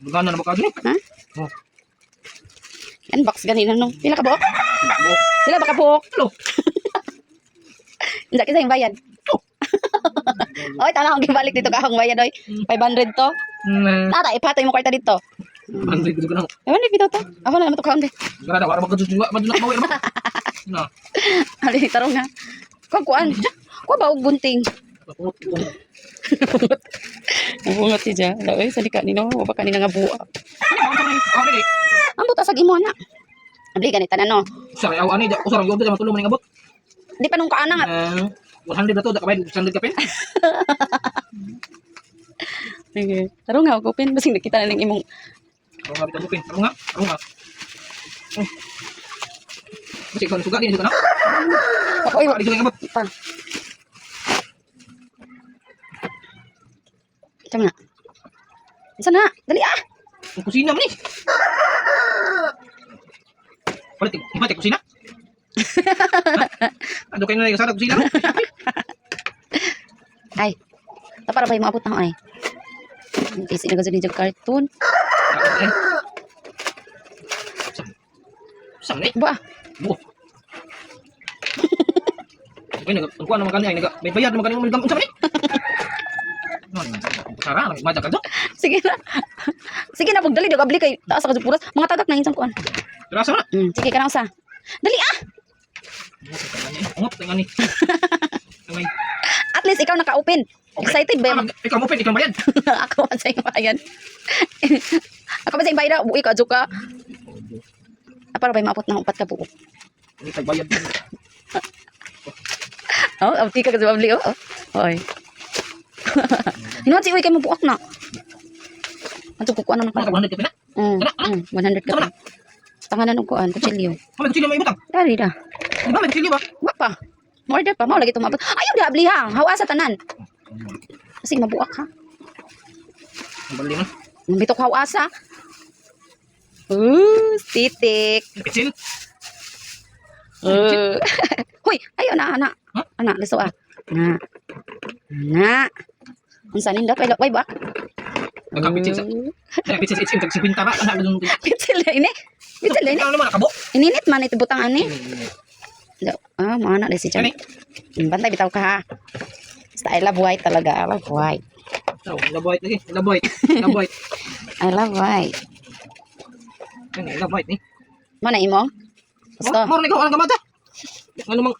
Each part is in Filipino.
Magana na ba ka dun? Ha? Oh. Unbox ganina no. Pila ka buok? Buok. Sila baka buok. Hello. Hindi kasi yung bayad. Oy, tama akong gibalik dito ka akong bayad oy. 500 to. Tara, ipatoy mo kwarta dito. Andri ko na. Ewan ni bitaw to. Ako na naman to kaon de. Gara wala ba ka dun? Madun na mawala ba? Na. Ali tarong na. Kuan. Kuan ba og gunting? Bungot si Ja. Oy, salika nino, wa ba kanina nga buwa. Ambot asag imo na. Abli ganita na no. Sorry, aw ani, usara yo da matulong maning abot. Di pa nung kaana nga. 100 na to, da kabay 100 ka pen. Sige. Taro nga ako pin basing nakita na ning imong Ako nga bitaw pen. Ako nga. Kasi kon suga din na. ako oy. Ari ko abot. Pa. Tama na. Isa na. Dali ah. Ang kusina man ni. Iba kusina? Ano kayo na sa kusina? Ay. Ta para bay maabot na ay. Kasi na gazuli yung cartoon. Sang ni. Ba. Buo. Ay ang kuan naman kanay may bayad naman kanay mo gamon sa ni. Sara, majak ka do. Sige na. Sige na pagdali dag abli kay taas ka puras. Mga tagak na insang kuan. Terasa na. Sige ka na usa. Dali ah. Ngop tengani. At least ikaw naka-open. Excited ba? Ikaw mo pen, ikaw bayad. Ako man sa iyong bayan. Ako man sa iyong bayan. Buwi ka, Juka. Para ba maapot na upat ka buo? Ikaw bayad. Oh, abti ka sa babli. Oh. Oy. Inuwan si uwi kay mo buak na. Ano kukuha naman ka? 100 ka pina? 100 ka. Tanganan ng kuan, kutsilyo. May kutsilyo may ibutang. Dari dah. Di ba may kutsilyo ba? Wa pa. Order pa. Mau lagi tumabot. Ayaw di abli ha. Hawa sa tanan. Kasi mabuak ha. Bali man. Bitok hawasa. Titik. Kitsil. Hoy, ayo na anak. Anak liso ah. Na. Unsa ninda pay ba? Nagkapitsil sa. Pitsil itsin tag 50 ba? Anak dun. Pitsil ini. Pitsil ini. Ano naman nakabo? Ininit man ito butang ani. Mana deh si Chan. Ani. Bantay bitaw ka ha. Basta I love white talaga. I love white. Oh, laboy lagi. Laboy. Laboy. I love white. Ano, laboy ni. Mana imo? Gusto? Mo ni ko ang gamata. Ano mang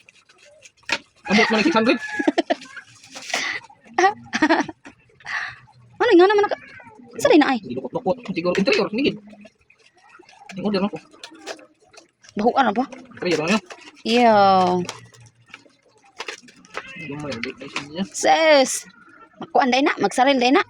abot man 600. Ano nga naman naka... Sa rin na ay? Lukot-lukot. Siguro interior. Nigid. Yung order mo ko. Bahuan na ba? Interior ano? Iyo. Yung may order. Sis! Makuan day na. Magsaril day na.